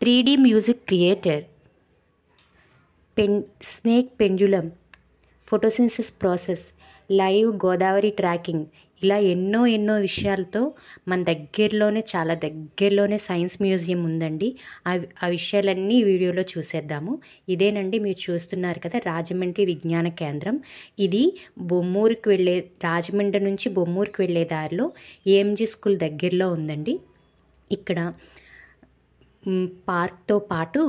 3D music creator, snake pendulum, photosynthesis process, live Godavari tracking, ఇలా ఎన్నో విషయాలతో మన దగ్గరలోనే, చాలా దగ్గరలోనే సైన్స్ మ్యూజియం ఉందండి. ఆ విషయాలన్నీ ఈ వీడియోలో చూసేద్దాము. ఇదేనండి మీరు చూస్తున్నారు కదా, రాజమండ్రి విజ్ఞాన కేంద్రం. ఇది బొమ్మూరుకి వెళ్ళే, రాజమండ్రి నుంచి బొమ్మూరుకి వెళ్ళే దారిలో ఏఎంజీ స్కూల్ దగ్గరలో ఉందండి. ఇక్కడ పార్క్తో పాటు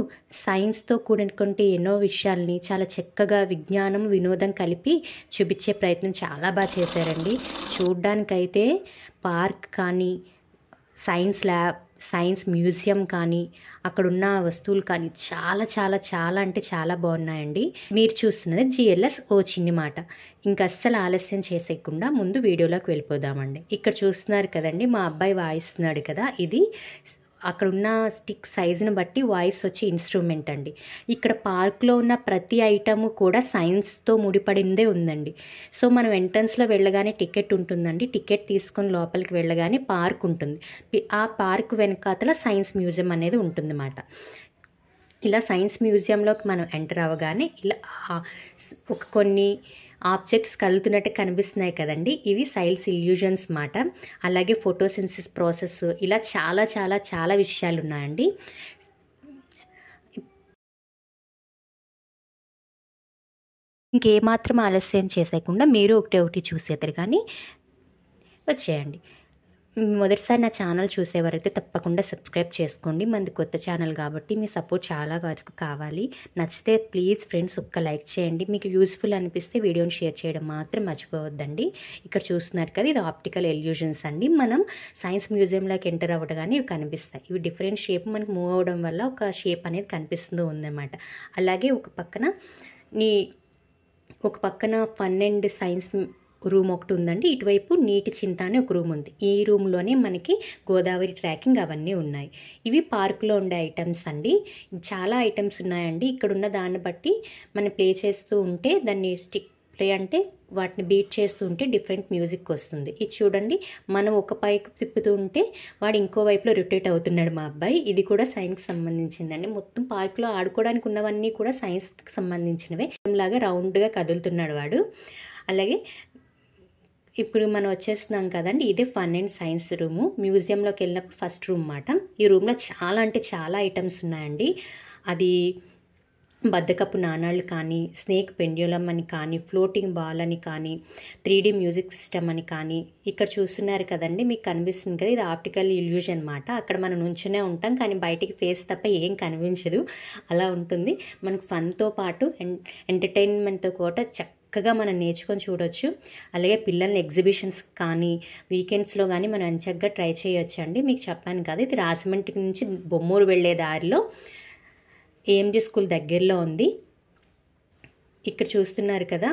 సైన్స్తో కూడినటువంటి ఎన్నో విషయాల్ని చాలా చక్కగా విజ్ఞానం, వినోదం కలిపి చూపించే ప్రయత్నం చాలా బాగా చేశారండి. చూడ్డానికైతే పార్క్ కానీ, సైన్స్ ల్యాబ్, సైన్స్ మ్యూజియం కానీ, అక్కడున్న వస్తువులు కానీ చాలా అంటే చాలా బాగున్నాయండి. మీరు చూస్తున్నది జిఎల్ఎస్ ఓ చిన్ని మాట. ఇంకా అస్సలు ఆలస్యం చేసేయకుండా ముందు వీడియోలోకి వెళ్ళిపోదామండి. ఇక్కడ చూస్తున్నారు కదండి, మా అబ్బాయి వాయిస్తున్నాడు కదా, ఇది అక్కడున్న స్టిక్ సైజుని బట్టి వాయిస్ వచ్చే ఇన్స్ట్రుమెంట్ అండి. ఇక్కడ పార్క్లో ఉన్న ప్రతి ఐటము కూడా సైన్స్తో ముడిపడిందే ఉందండి. సో మనం ఎంట్రన్స్లో వెళ్ళగానే టికెట్ ఉంటుందండి. టికెట్ తీసుకొని లోపలికి వెళ్ళగానే పార్క్ ఉంటుంది. ఆ పార్క్ వెనకాతల సైన్స్ మ్యూజియం అనేది ఉంటుందన్నమాట. ఇలా సైన్స్ మ్యూజియంలోకి మనం ఎంటర్ అవ్వగానే ఇలా కొన్ని ఆబ్జెక్ట్స్ కదులుతున్నట్టు కనిపిస్తున్నాయి కదండి, ఇవి సైన్స్ ఇల్యూజన్స్ మాట. అలాగే ఫోటోసింథసిస్ ప్రాసెస్, ఇలా చాలా విషయాలు ఉన్నాయండి. ఇంకేమాత్రం ఆలస్యం చేసేయకుండా మీరు ఒకటి చూసేద్దరు కానీ వచ్చేయండి. మొదటిసారి నా ఛానల్ చూసేవారైతే తప్పకుండా సబ్స్క్రైబ్ చేసుకోండి. మనది కొత్త ఛానల్ కాబట్టి మీ సపోర్ట్ చాలా వరకు కావాలి. నచ్చితే ప్లీజ్ ఫ్రెండ్స్ ఒక్క లైక్ చేయండి. మీకు యూస్ఫుల్ అనిపిస్తే వీడియోని షేర్ చేయడం మాత్రం మర్చిపోవద్దండి. ఇక్కడ చూస్తున్నారు కదా, ఇది ఆప్టికల్ ఎల్యూజన్స్ అండి. మనం సైన్స్ మ్యూజియంలోకి ఎంటర్ అవ్వగానే ఇవి కనిపిస్తాయి. ఇవి డిఫరెంట్ షేప్ మనకు మూవ్ అవ్వడం వల్ల ఒక షేప్ అనేది కనిపిస్తూ ఉందన్నమాట. అలాగే ఒక పక్కన ఫన్ అండ్ సైన్స్ రూమ్ ఒకటి ఉందండి. ఇటువైపు నీటి చింత అనే ఒక రూమ్ ఉంది. ఈ రూమ్లోనే మనకి గోదావరి ట్రాకింగ్ అవన్నీ ఉన్నాయి. ఇవి పార్కులో ఉండే ఐటమ్స్ అండి. చాలా ఐటమ్స్ ఉన్నాయండి. ఇక్కడ ఉన్న దాన్ని బట్టి మనం ప్లే చేస్తూ ఉంటే, దాన్ని స్టిక్ ప్లే అంటే వాటిని బీట్ చేస్తూ ఉంటే డిఫరెంట్ మ్యూజిక్ వస్తుంది. ఇది చూడండి, మనం ఒక పైకి తిప్పుతూ ఉంటే వాడు ఇంకో వైపులో రొటేట్ అవుతున్నాడు మా అబ్బాయి. ఇది కూడా సైన్స్కి సంబంధించిందండి. మొత్తం పార్కులో ఆడుకోవడానికి ఉన్నవన్నీ కూడా సైన్స్కి సంబంధించినవే. లాగా రౌండ్గా కదులుతున్నాడు వాడు. అలాగే ఇప్పుడు మనం వచ్చేస్తున్నాం కదండి, ఇదే ఫన్ అండ్ సైన్స్ రూము. మ్యూజియంలోకి వెళ్ళినప్పుడు ఫస్ట్ రూమ్ మాట. ఈ రూమ్లో చాలా ఐటమ్స్ ఉన్నాయండి. అది బద్దకపు నాణాలు కానీ, స్నేక్ పెండ్యులం అని కానీ, ఫ్లోటింగ్ బాల్ అని కానీ, 3D మ్యూజిక్ సిస్టమ్ అని కానీ. ఇక్కడ చూస్తున్నారు కదండి, మీకు కనిపిస్తుంది కదా, ఇది ఆప్టికల్ ఇల్యూజన్ అన్నమాట. అక్కడ మనం నుంచునే ఉంటాం కానీ బయటికి ఫేస్ తప్ప ఏం కనిపించదు, అలా ఉంటుంది. మనకు ఫన్తో పాటు ఎంటర్టైన్మెంట్తో కూడా చక్కగా మనం నేర్చుకొని చూడొచ్చు. అలాగే పిల్లల్ని ఎగ్జిబిషన్స్ కానీ, వీకెండ్స్లో కానీ మనం ఎంచక్కగా ట్రై చేయొచ్చు అండి. మీకు చెప్పాను కదా, ఇది రాజమండ్రి నుంచి బొమ్మూరు వెళ్ళే దారిలో ఏఎంజీ స్కూల్ దగ్గరలో ఉంది. ఇక్కడ చూస్తున్నారు కదా,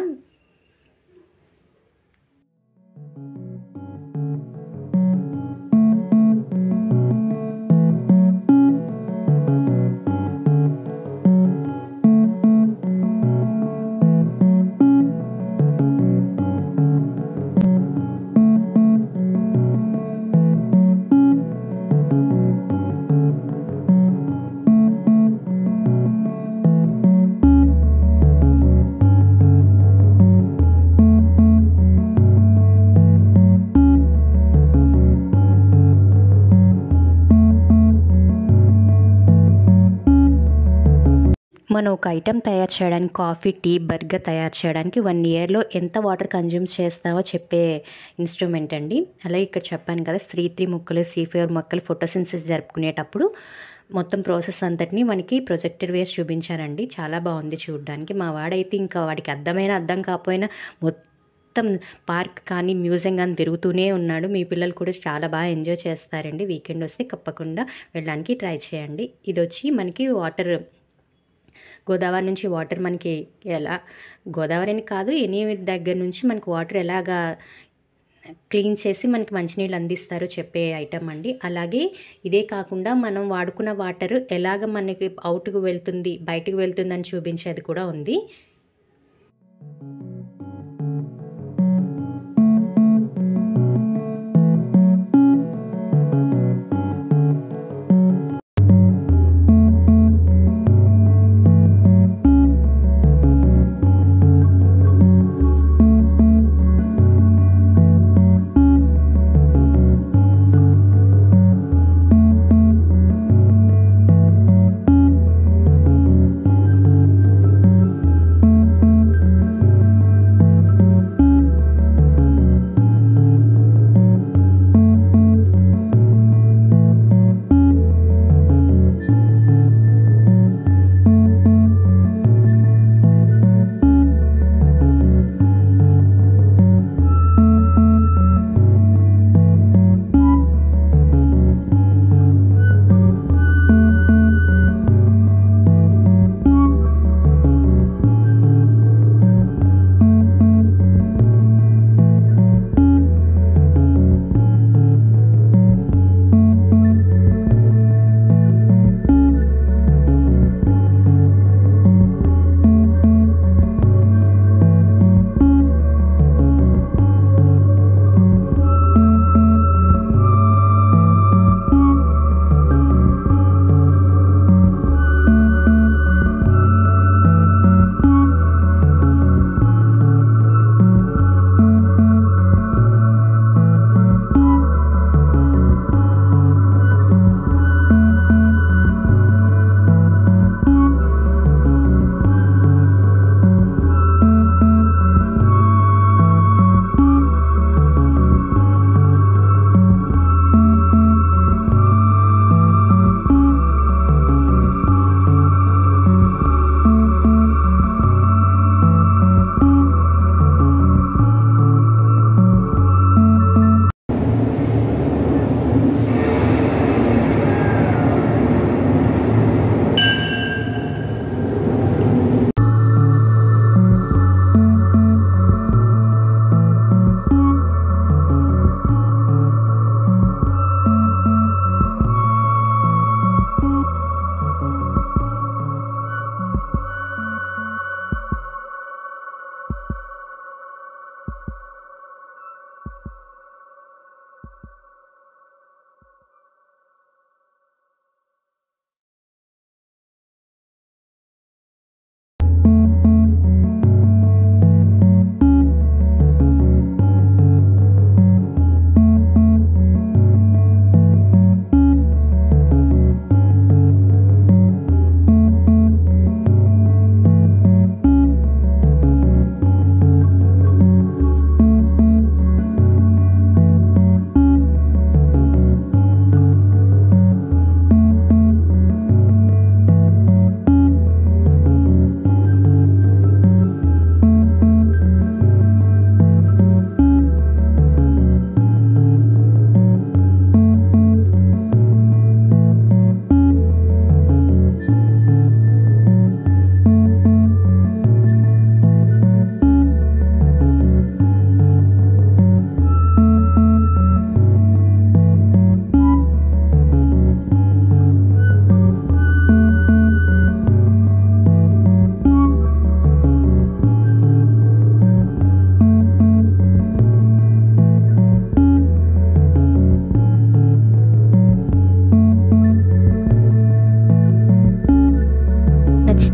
మనం ఒక ఐటెం తయారు చేయడానికి, కాఫీ, టీ, బర్గర్ తయారు చేయడానికి 1 ఇయర్లో ఎంత వాటర్ కన్జ్యూమ్ చేస్తామో చెప్పే ఇన్స్ట్రుమెంట్ అండి. అలాగే ఇక్కడ చెప్పాను కదా, C3 మొక్కలు, C4 మొక్కలు ఫోటోసింథసిస్ జరుపుకునేటప్పుడు మొత్తం ప్రాసెస్ అంతటిని మనకి ప్రొజెక్టర్ వేసి చూపించారండి. చాలా బాగుంది చూడడానికి. మా వాడైతే ఇంకా వాడికి అర్థం కాకపోయినా మొత్తం పార్క్ కానీ, మ్యూజియం కానీ తిరుగుతూనే ఉన్నాడు. మీ పిల్లలు కూడా చాలా బాగా ఎంజాయ్ చేస్తారండి. వీకెండ్ వస్తే తప్పకుండా వెళ్ళడానికి ట్రై చేయండి. ఇది వచ్చి మనకి వాటర్, గోదావరి నుంచి వాటర్ మనకి ఎలా, గోదావరి అని కాదు, ఎనీ దగ్గర నుంచి మనకి వాటర్ ఎలాగా క్లీన్ చేసి మనకి మంచినీళ్ళు అందిస్తారో చెప్పే ఐటమ్ అండి. అలాగే ఇదే కాకుండా మనం వాడుకున్న వాటర్ ఎలాగ మనకి అవుట్కి వెళ్తుంది, బయటకు వెళ్తుంది అని చూపించేది కూడా ఉంది.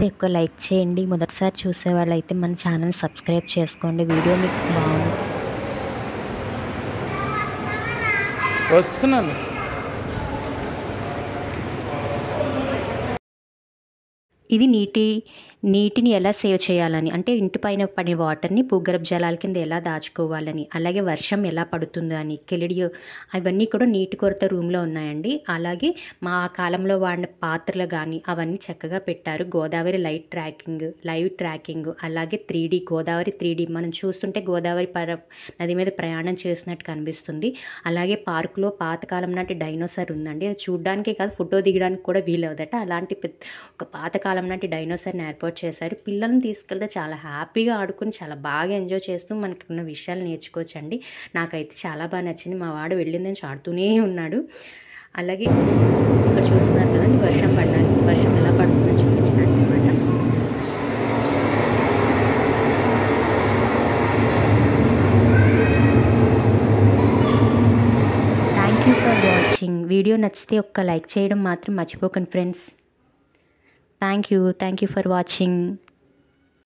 నచ్చితే ఒక లైక్ చేయండి. మొదటిసారి చూసే వాళ్ళైతే మన ఛానల్ సబ్స్క్రైబ్ చేసుకోండి. వీడియో మీకు బాగుంది. వస్తున్నాను. ఇది నీటిని ఎలా సేవ్ చేయాలని, అంటే ఇంటి పైన పడే వాటర్ని భూగర్భ జలాల కింద ఎలా దాచుకోవాలని, అలాగే వర్షం ఎలా పడుతుందో అని కెలిడియో అవన్నీ కూడా నీటి కొరత రూమ్లో ఉన్నాయండి. అలాగే మా కాలంలో వాడిన పాత్రలు కానీ అవన్నీ చక్కగా పెట్టారు. గోదావరి లైవ్ ట్రాకింగ్, అలాగే 3D గోదావరి 3D మనం చూస్తుంటే గోదావరి నది మీద ప్రయాణం చేసినట్టు కనిపిస్తుంది. అలాగే పార్కులో పాతకాలం నాటి డైనోసార్ ఉందండి. అది చూడడానికే కాదు, ఫోటో దిగడానికి కూడా వీలవుదట. అలాంటి ఒక పాతకాలం నాటి డైనోసార్ని ఏర్పాటు చేశారు. పిల్లల్ని తీసుకెళ్తే చాలా హ్యాపీగా ఆడుకుని చాలా బాగా ఎంజాయ్ చేస్తూ మనకి ఉన్న విషయాలు నేర్చుకోవచ్చండి. నాకైతే చాలా బాగా నచ్చింది. మా వాడు వెళ్ళింది నుంచి ఆడుతూనే ఉన్నాడు. అలాగే ఇక్కడ చూస్తున్నారు కదండి, వర్షం ఎలా పడుతుందని చూపించడానికి అనమాట. Thank you for watching. Video నచ్చితే ఒక్క లైక్ చేయడం మాత్రం మర్చిపోకండి friends. Thank you for watching.